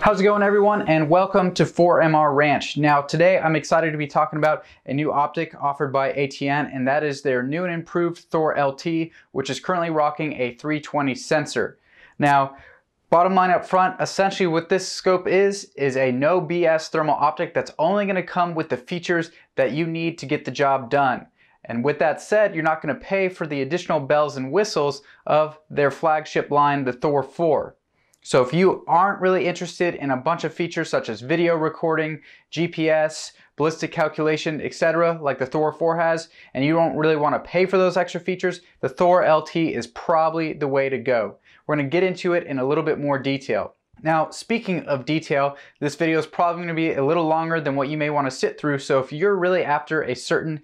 How's it going, everyone, and welcome to 4MR Ranch. Now today I'm excited to be talking about a new optic offered by ATN, and that is their new and improved ThOR LT, which is currently rocking a 320 sensor. Now bottom line up front, essentially what this scope is a no BS thermal optic that's only going to come with the features that you need to get the job done. And with that said, you're not going to pay for the additional bells and whistles of their flagship line, the ThOR 4. So if you aren't really interested in a bunch of features such as video recording, GPS, ballistic calculation, etc., like the ThOR 4 has, and you don't really want to pay for those extra features, the ThOR LT is probably the way to go. We're going to get into it in a little bit more detail. Now, speaking of detail, this video is probably going to be a little longer than what you may want to sit through, so if you're really after a certain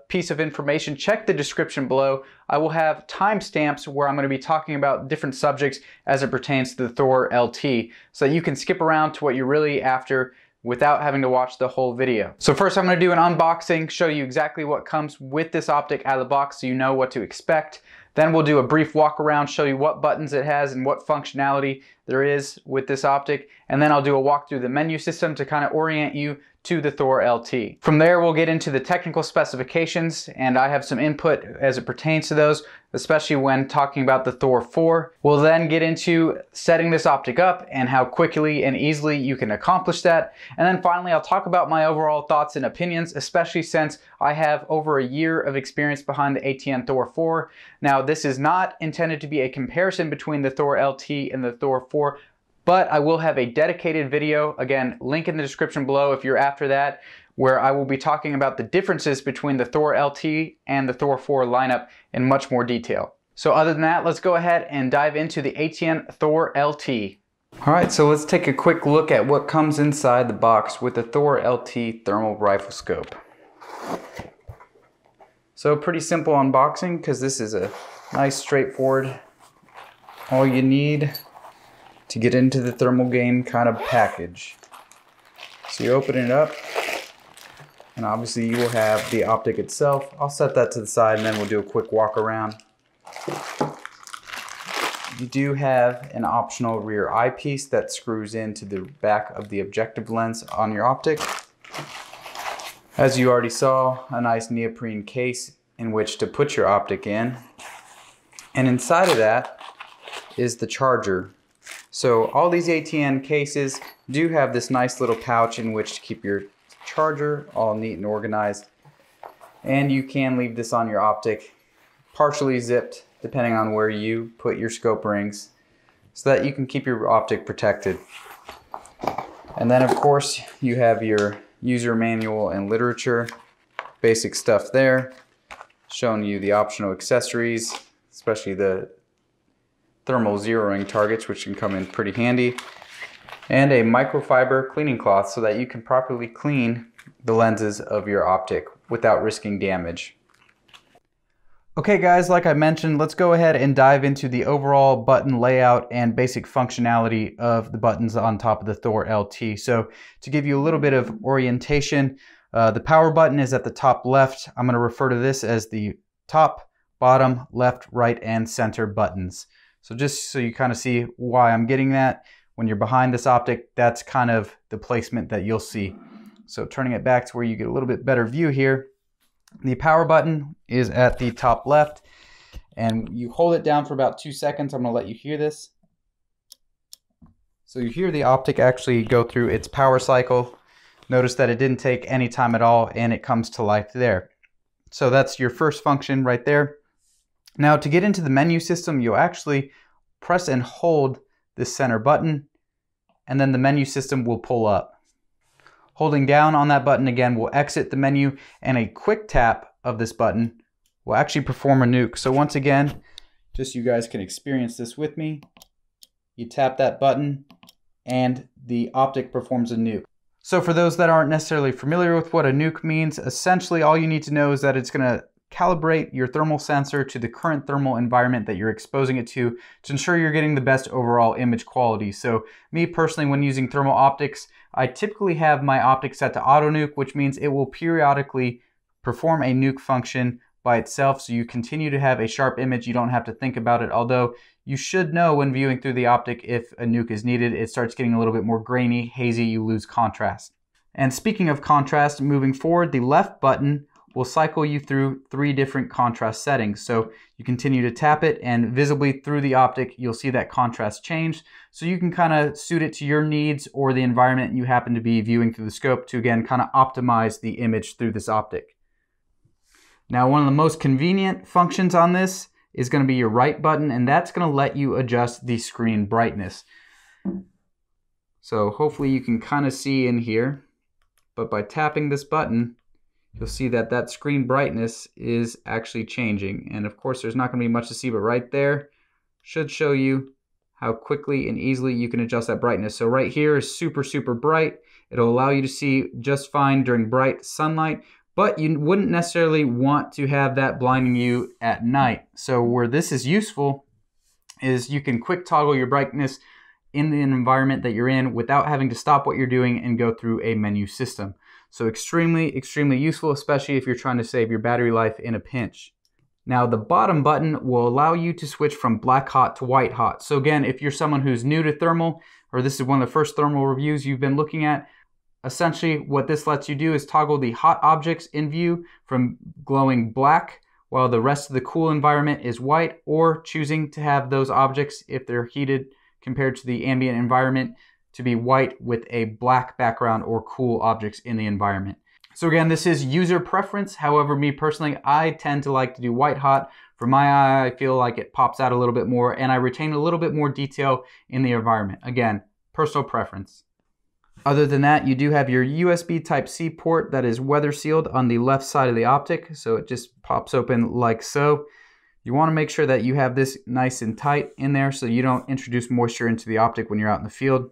piece of information, check the description below. I will have timestamps where I'm going to be talking about different subjects as it pertains to the ThOR LT, so that you can skip around to what you're really after without having to watch the whole video. So first I'm going to do an unboxing, show you exactly what comes with this optic out of the box so you know what to expect. Then we'll do a brief walk around, show you what buttons it has and what functionality there is with this optic. And then I'll do a walk through the menu system to kind of orient you to the ThOR LT. From there, we'll get into the technical specifications, and I have some input as it pertains to those, especially when talking about the ThOR 4. We'll then get into setting this optic up and how quickly and easily you can accomplish that. And then finally, I'll talk about my overall thoughts and opinions, especially since I have over a year of experience behind the ATN ThOR 4. Now, this is not intended to be a comparison between the ThOR LT and the ThOR 4, but I will have a dedicated video, again, link in the description below if you're after that, where I will be talking about the differences between the ThOR LT and the ThOR 4 lineup in much more detail. So other than that, let's go ahead and dive into the ATN ThOR LT. Alright, so let's take a quick look at what comes inside the box with the ThOR LT thermal rifle scope. So pretty simple unboxing because this is a nice straightforward, all you need to get into the thermal game kind of package. So you open it up, and obviously you will have the optic itself. I'll set that to the side and then we'll do a quick walk around. You do have an optional rear eyepiece that screws into the back of the objective lens on your optic. As you already saw, a nice neoprene case in which to put your optic in. And inside of that is the charger. So all these ATN cases do have this nice little pouch in which to keep your charger all neat and organized. And you can leave this on your optic partially zipped depending on where you put your scope rings so that you can keep your optic protected. And then of course you have your user manual and literature, basic stuff there, showing you the optional accessories, especially the thermal zeroing targets, which can come in pretty handy, and a microfiber cleaning cloth so that you can properly clean the lenses of your optic without risking damage. Okay guys, like I mentioned, let's go ahead and dive into the overall button layout and basic functionality of the buttons on top of the ThOR LT. So to give you a little bit of orientation, the power button is at the top left. I'm going to refer to this as the top, bottom, left, right, and center buttons. So just so you kind of see why I'm getting that, when you're behind this optic, that's kind of the placement that you'll see. So turning it back to where you get a little bit better view here, the power button is at the top left, and you hold it down for about 2 seconds. I'm going to let you hear this. So you hear the optic actually go through its power cycle. Notice that it didn't take any time at all, and it comes to life there. So that's your first function right there. Now to get into the menu system, you'll actually press and hold this center button, and then the menu system will pull up. Holding down on that button again will exit the menu, and a quick tap of this button will actually perform a nuke. So once again, just so you guys can experience this with me, you tap that button and the optic performs a nuke. So for those that aren't necessarily familiar with what a nuke means, essentially all you need to know is that it's going to calibrate your thermal sensor to the current thermal environment that you're exposing it to ensure you're getting the best overall image quality. So me personally, when using thermal optics, I typically have my optic set to auto nuke, which means it will periodically perform a nuke function by itself, so you continue to have a sharp image. You don't have to think about it, although you should know when viewing through the optic if a nuke is needed. It starts getting a little bit more grainy, hazy, you lose contrast. And speaking of contrast, moving forward, the left button will cycle you through 3 different contrast settings. So you continue to tap it, and visibly through the optic, you'll see that contrast change. So you can kind of suit it to your needs or the environment you happen to be viewing through the scope to, again, kind of optimize the image through this optic. Now, one of the most convenient functions on this is going to be your right button, and that's going to let you adjust the screen brightness. So hopefully you can kind of see in here, but by tapping this button, you'll see that that screen brightness is actually changing. And of course, there's not going to be much to see, but right there should show you how quickly and easily you can adjust that brightness. So right here is super, super bright. It'll allow you to see just fine during bright sunlight, but you wouldn't necessarily want to have that blinding you at night. So where this is useful is you can quick toggle your brightness in the environment that you're in without having to stop what you're doing and go through a menu system. So extremely, extremely useful, especially if you're trying to save your battery life in a pinch. Now the bottom button will allow you to switch from black hot to white hot. So again, if you're someone who's new to thermal, or this is one of the first thermal reviews you've been looking at, essentially what this lets you do is toggle the hot objects in view from glowing black while the rest of the cool environment is white, or choosing to have those objects, if they're heated compared to the ambient environment, to be white with a black background or cool objects in the environment. So again, this is user preference. However, me personally, I tend to like to do white hot. For my eye, I feel like it pops out a little bit more and I retain a little bit more detail in the environment. Again, personal preference. Other than that, you do have your USB Type-C port that is weather sealed on the left side of the optic. So it just pops open like so. You want to make sure that you have this nice and tight in there so you don't introduce moisture into the optic when you're out in the field.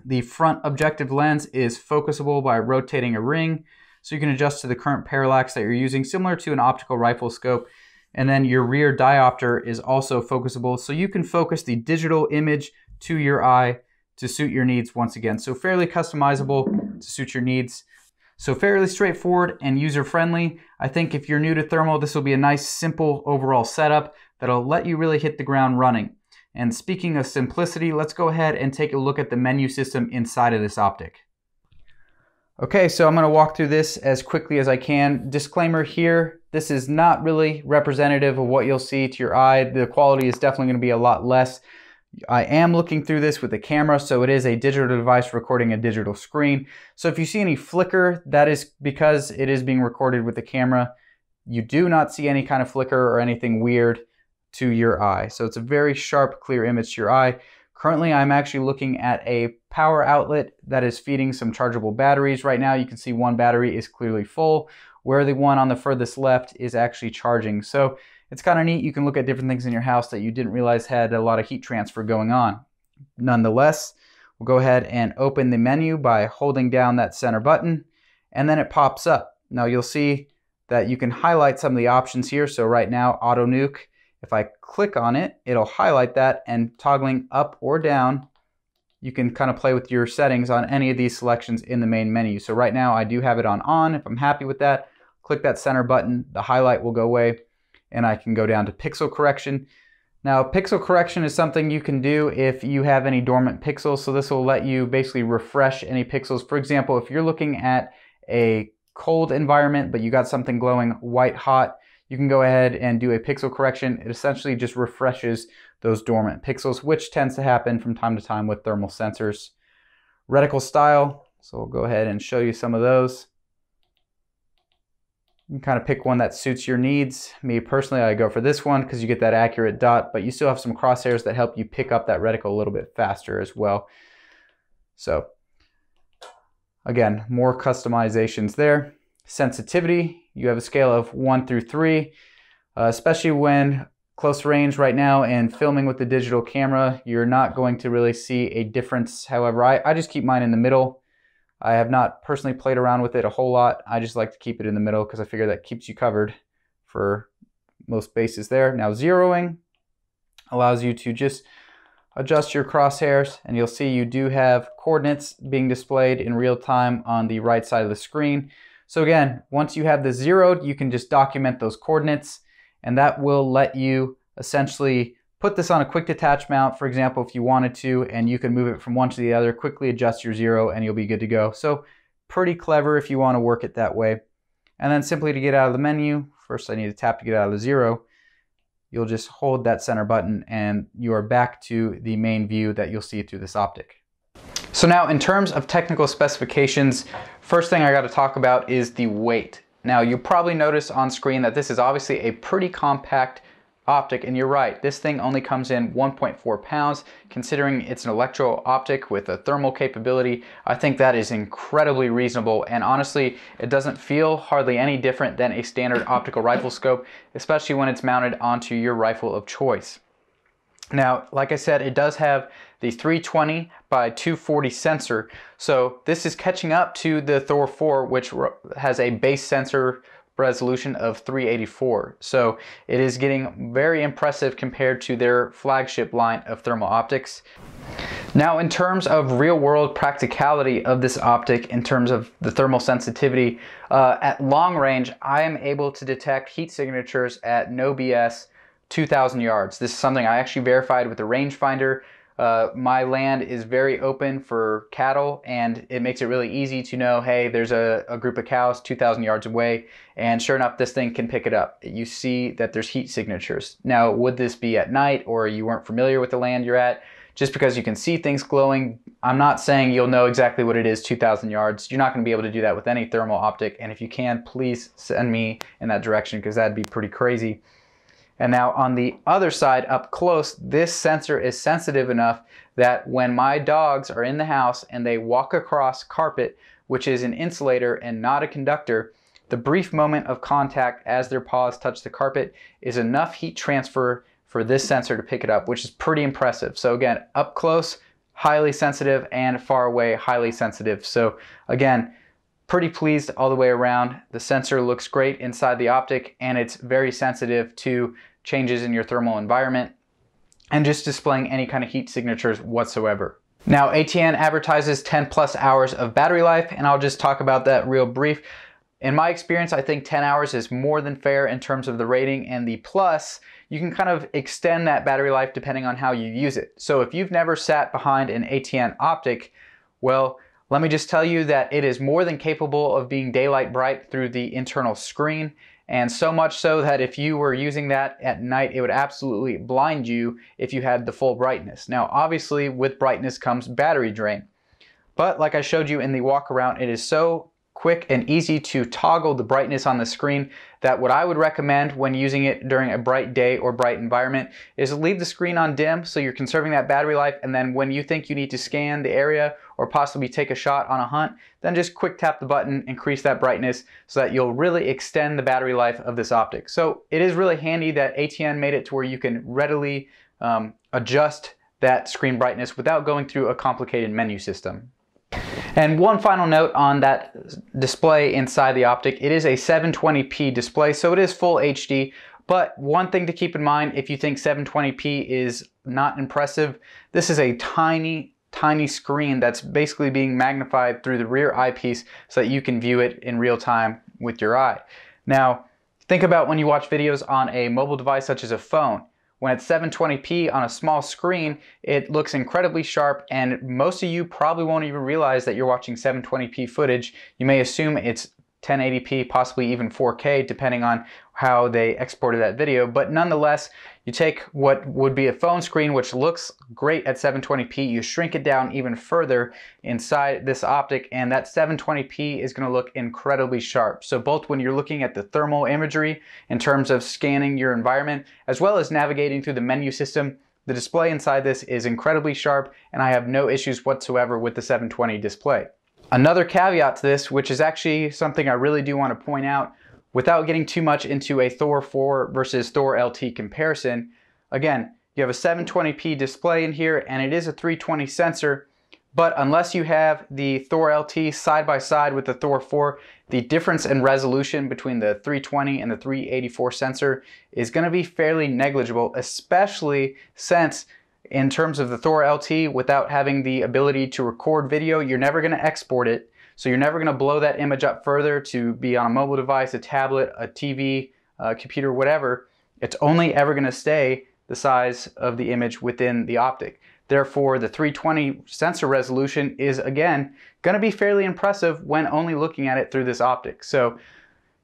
The front objective lens is focusable by rotating a ring, so you can adjust to the current parallax that you're using, similar to an optical rifle scope. And then your rear diopter is also focusable, so you can focus the digital image to your eye to suit your needs once again. So fairly customizable to suit your needs. So fairly straightforward and user-friendly. I think if you're new to thermal, this will be a nice, simple overall setup that'll let you really hit the ground running. And speaking of simplicity, let's go ahead and take a look at the menu system inside of this optic. Okay, so I'm going to walk through this as quickly as I can. Disclaimer here, this is not really representative of what you'll see to your eye. The quality is definitely going to be a lot less. I am looking through this with a camera, so it is a digital device recording a digital screen. So if you see any flicker, that is because it is being recorded with the camera. You do not see any kind of flicker or anything weird to your eye. So it's a very sharp, clear image to your eye. Currently, I'm actually looking at a power outlet that is feeding some chargeable batteries. Right now, you can see one battery is clearly full, where the one on the furthest left is actually charging. So it's kind of neat. You can look at different things in your house that you didn't realize had a lot of heat transfer going on. Nonetheless, we'll go ahead and open the menu by holding down that center button, and then it pops up. Now you'll see that you can highlight some of the options here. So right now, auto nuke. If I click on it, it'll highlight that, and toggling up or down, you can kind of play with your settings on any of these selections in the main menu. So right now I do have it on. If I'm happy with that, click that center button, the highlight will go away, and I can go down to pixel correction. Now pixel correction is something you can do if you have any dormant pixels. So this will let you basically refresh any pixels. For example, if you're looking at a cold environment, but you got something glowing white hot, you can go ahead and do a pixel correction. It essentially just refreshes those dormant pixels, which tends to happen from time to time with thermal sensors. Reticle style, so we'll go ahead and show you some of those. You can kind of pick one that suits your needs. Me personally, I go for this one because you get that accurate dot, but you still have some crosshairs that help you pick up that reticle a little bit faster as well. So again, more customizations there. Sensitivity, you have a scale of 1 through 3, especially when close range right now and filming with the digital camera, you're not going to really see a difference. However, I just keep mine in the middle. I have not personally played around with it a whole lot. I just like to keep it in the middle because I figure that keeps you covered for most bases there. Now zeroing allows you to just adjust your crosshairs, and you'll see you do have coordinates being displayed in real time on the right side of the screen. So again, once you have this zeroed, you can just document those coordinates, and that will let you essentially put this on a quick detach mount, for example, if you wanted to, and you can move it from one to the other, quickly adjust your zero, and you'll be good to go. So pretty clever if you want to work it that way. And then simply to get out of the menu, first I need to tap to get out of the zero. You'll just hold that center button and you are back to the main view that you'll see through this optic. So now in terms of technical specifications, first thing I got to talk about is the weight. Now you'll probably notice on screen that this is obviously a pretty compact optic, and you're right, this thing only comes in 1.4 pounds. Considering it's an electro optic with a thermal capability, I think that is incredibly reasonable, and honestly it doesn't feel hardly any different than a standard optical rifle scope, especially when it's mounted onto your rifle of choice. Now, like I said, it does have the 320 by 240 sensor, so this is catching up to the ThOR 4, which has a base sensor resolution of 384. So it is getting very impressive compared to their flagship line of thermal optics. Now, in terms of real-world practicality of this optic, in terms of the thermal sensitivity, at long range, I am able to detect heat signatures at no BS 2,000 yards. This is something I actually verified with the rangefinder. My land is very open for cattle, and it makes it really easy to know, hey, there's a group of cows 2,000 yards away, and sure enough, this thing can pick it up. You see that there's heat signatures. Now, would this be at night or you weren't familiar with the land you're at? Just because you can see things glowing, I'm not saying you'll know exactly what it is 2,000 yards. You're not going to be able to do that with any thermal optic, and if you can, please send me in that direction, because that'd be pretty crazy. And now on the other side, up close, this sensor is sensitive enough that when my dogs are in the house and they walk across carpet, which is an insulator and not a conductor, the brief moment of contact as their paws touch the carpet is enough heat transfer for this sensor to pick it up, which is pretty impressive. So again, up close, highly sensitive, and far away, highly sensitive. So again, pretty pleased all the way around. The sensor looks great inside the optic, and it's very sensitive to changes in your thermal environment and just displaying any kind of heat signatures whatsoever. Now, ATN advertises 10 plus hours of battery life, and I'll just talk about that real brief. In my experience, I think 10 hours is more than fair in terms of the rating, and the plus, you can kind of extend that battery life depending on how you use it. So if you've never sat behind an ATN optic, well, let me just tell you that it is more than capable of being daylight bright through the internal screen, and so much so that if you were using that at night, it would absolutely blind you if you had the full brightness. Now, obviously, with brightness comes battery drain. But like I showed you in the walk around, it is so quick and easy to toggle the brightness on the screen that what I would recommend when using it during a bright day or bright environment is leave the screen on dim so you're conserving that battery life, and then when you think you need to scan the area or possibly take a shot on a hunt, then just quick tap the button, increase that brightness so that you'll really extend the battery life of this optic. So it is really handy that ATN made it to where you can readily adjust that screen brightness without going through a complicated menu system. And one final note on that display inside the optic, it is a 720p display, so it is full HD, but one thing to keep in mind if you think 720p is not impressive, this is a tiny screen that's basically being magnified through the rear eyepiece so that you can view it in real time with your eye. Now, think about when you watch videos on a mobile device such as a phone. When it's 720p on a small screen, it looks incredibly sharp, and most of you probably won't even realize that you're watching 720p footage. You may assume it's 1080p, possibly even 4K, depending on how they exported that video. But nonetheless, you take what would be a phone screen, which looks great at 720p, you shrink it down even further inside this optic, and that 720p is going to look incredibly sharp. So both when you're looking at the thermal imagery in terms of scanning your environment, as well as navigating through the menu system, the display inside this is incredibly sharp, and I have no issues whatsoever with the 720 display. Another caveat to this, which is actually something I really do want to point out, without getting too much into a ThOR 4 versus ThOR LT comparison, again, you have a 720p display in here, and it is a 320 sensor, but unless you have the ThOR LT side by side with the ThOR 4, the difference in resolution between the 320 and the 384 sensor is going to be fairly negligible, especially since in terms of the ThOR LT, without having the ability to record video, you're never going to export it. So you're never gonna blow that image up further to be on a mobile device, a tablet, a TV, a computer, whatever. It's only ever gonna stay the size of the image within the optic. Therefore, the 320 sensor resolution is, again, gonna be fairly impressive when only looking at it through this optic. So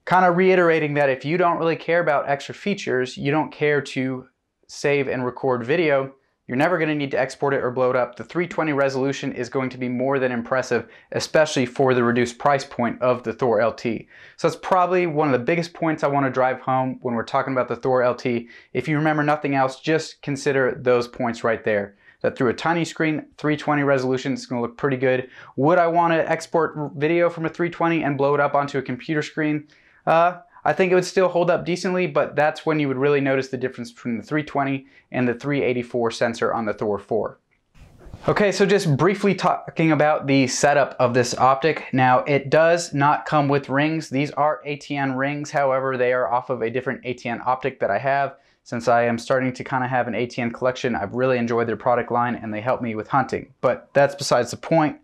kind of reiterating that if you don't really care about extra features, you don't care to save and record video, you're never going to need to export it or blow it up. The 320 resolution is going to be more than impressive, especially for the reduced price point of the ThOR LT. So that's probably one of the biggest points I want to drive home when we're talking about the ThOR LT. If you remember nothing else, just consider those points right there. That through a tiny screen, 320 resolution is going to look pretty good. Would I want to export video from a 320 and blow it up onto a computer screen? I think it would still hold up decently, but that's when you would really notice the difference between the 320 and the 384 sensor on the ThOR 4. Okay, so just briefly talking about the setup of this optic. Now, it does not come with rings. These are ATN rings. However, they are off of a different ATN optic that I have. Since I am starting to kind of have an ATN collection, I've really enjoyed their product line and they help me with hunting. But that's besides the point.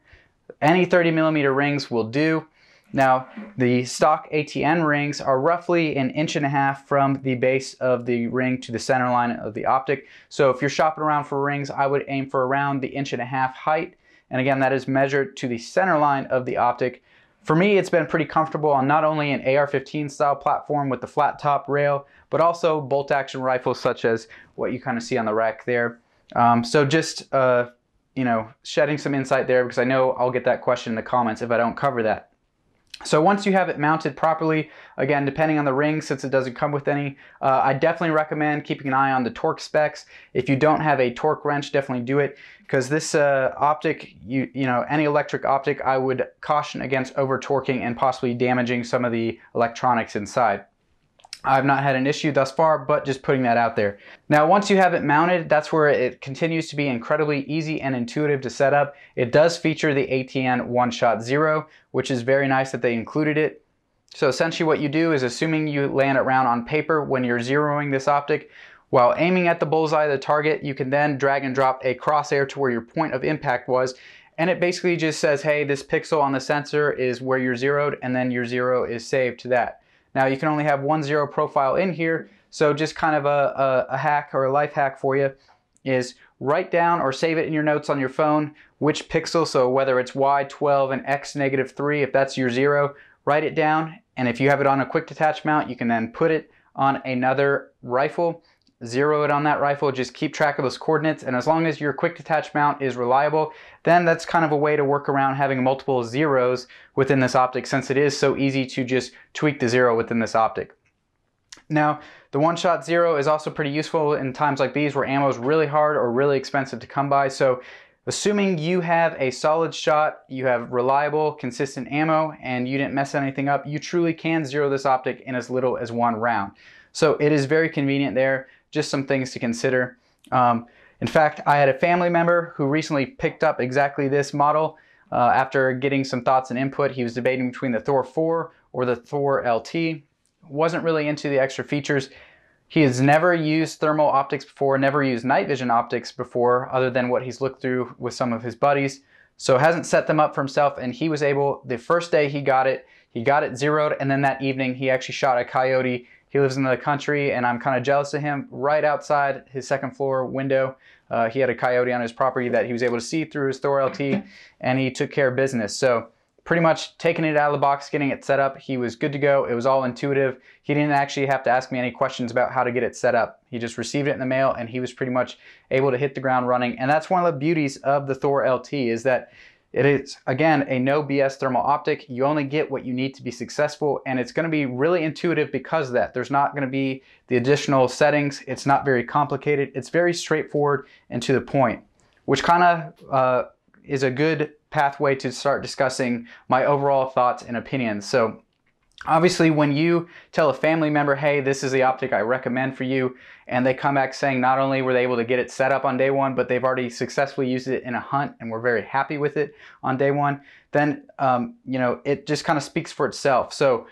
Any 30mm rings will do. Now, the stock ATN rings are roughly 1.5 inches from the base of the ring to the center line of the optic. So if you're shopping around for rings, I would aim for around the 1.5 inch height. And again, that is measured to the center line of the optic. For me, it's been pretty comfortable on not only an AR-15 style platform with the flat top rail, but also bolt action rifles such as what you kind of see on the rack there. So just, you know, shedding some insight there because I know I'll get that question in the comments if I don't cover that. So once you have it mounted properly, again, depending on the ring, since it doesn't come with any, I definitely recommend keeping an eye on the torque specs. If you don't have a torque wrench, definitely do it, because this optic, you know, any electric optic, I would caution against over torquing and possibly damaging some of the electronics inside. I've not had an issue thus far, but just putting that out there. Now, once you have it mounted, that's where it continues to be incredibly easy and intuitive to set up. It does feature the ATN One-Shot Zero, which is very nice that they included it. So essentially what you do is, assuming you land it around on paper when you're zeroing this optic, while aiming at the bullseye of the target, you can then drag and drop a crosshair to where your point of impact was, and it basically just says, hey, this pixel on the sensor is where you're zeroed, and then your zero is saved to that. Now, you can only have one zero profile in here, so just kind of a hack or a life hack for you is write down or save it in your notes on your phone which pixel, so whether it's Y12 and X -3, if that's your zero, write it down, and if you have it on a quick detach mount, you can then put it on another rifle, zero it on that rifle, just keep track of those coordinates, and as long as your quick detach mount is reliable, then that's kind of a way to work around having multiple zeros within this optic, since it is so easy to just tweak the zero within this optic. Now, the one-shot zero is also pretty useful in times like these where ammo is really hard or really expensive to come by. So assuming you have a solid shot, you have reliable, consistent ammo, and you didn't mess anything up, you truly can zero this optic in as little as one round. So it is very convenient there. Just some things to consider. In fact, I had a family member who recently picked up exactly this model after getting some thoughts and input. He was debating between the ThOR 4 or the ThOR LT. Wasn't really into the extra features. He has never used thermal optics before, never used night vision optics before, other than what he's looked through with some of his buddies. So hasn't set them up for himself, and he was able, the first day he got it zeroed, and then that evening he actually shot a coyote. He lives in the country, and I'm kind of jealous of him. Right outside his second floor window, he had a coyote on his property that he was able to see through his ThOR LT, and he took care of business. So pretty much taking it out of the box, getting it set up, he was good to go. It was all intuitive. He didn't actually have to ask me any questions about how to get it set up. He just received it in the mail, and he was pretty much able to hit the ground running. And that's one of the beauties of the ThOR LT, is that it is, again, a no BS thermal optic. You only get what you need to be successful, and it's going to be really intuitive because of that. There's not going to be the additional settings. It's not very complicated. It's very straightforward and to the point, which kind of is a good pathway to start discussing my overall thoughts and opinions. So obviously, when you tell a family member, hey, this is the optic I recommend for you, and they come back saying not only were they able to get it set up on day one, but they've already successfully used it in a hunt and were very happy with it on day one, then you know, it just kind of speaks for itself. So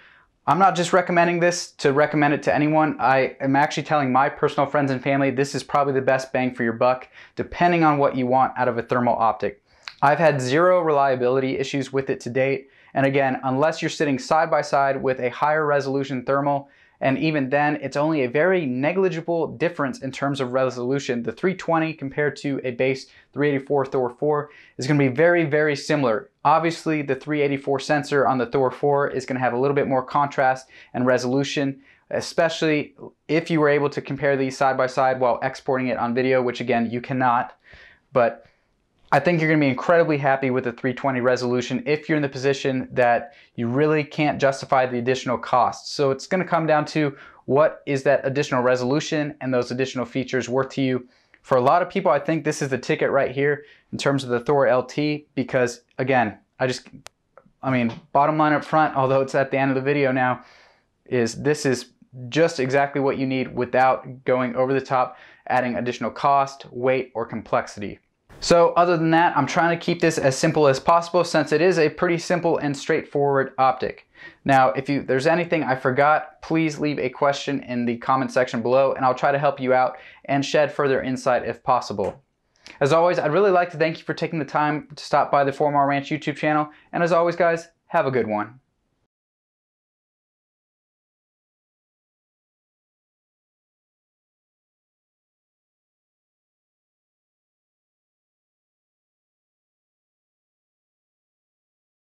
I'm not just recommending this to recommend it to anyone. I am actually telling my personal friends and family this is probably the best bang for your buck, depending on what you want out of a thermal optic. I've had zero reliability issues with it to date, And again, unless you're sitting side by side with a higher resolution thermal, and even then, it's only a very negligible difference in terms of resolution. The 320 compared to a base 384 ThOR 4 is going to be very, very similar. Obviously, the 384 sensor on the ThOR 4 is going to have a little bit more contrast and resolution, especially if you were able to compare these side by side while exporting it on video, which again, you cannot. But I think you're going to be incredibly happy with the 320 resolution if you're in the position that you really can't justify the additional costs. So it's going to come down to what is that additional resolution and those additional features worth to you. For a lot of people, I think this is the ticket right here in terms of the ThOR LT, because again, bottom line up front, although it's at the end of the video now, this is just exactly what you need without going over the top, adding additional cost, weight, or complexity. So other than that, I'm trying to keep this as simple as possible since it is a pretty simple and straightforward optic. Now, if there's anything I forgot, please leave a question in the comment section below and I'll try to help you out and shed further insight if possible. As always, I'd really like to thank you for taking the time to stop by the 4MR Ranch YouTube channel. And as always, guys, have a good one.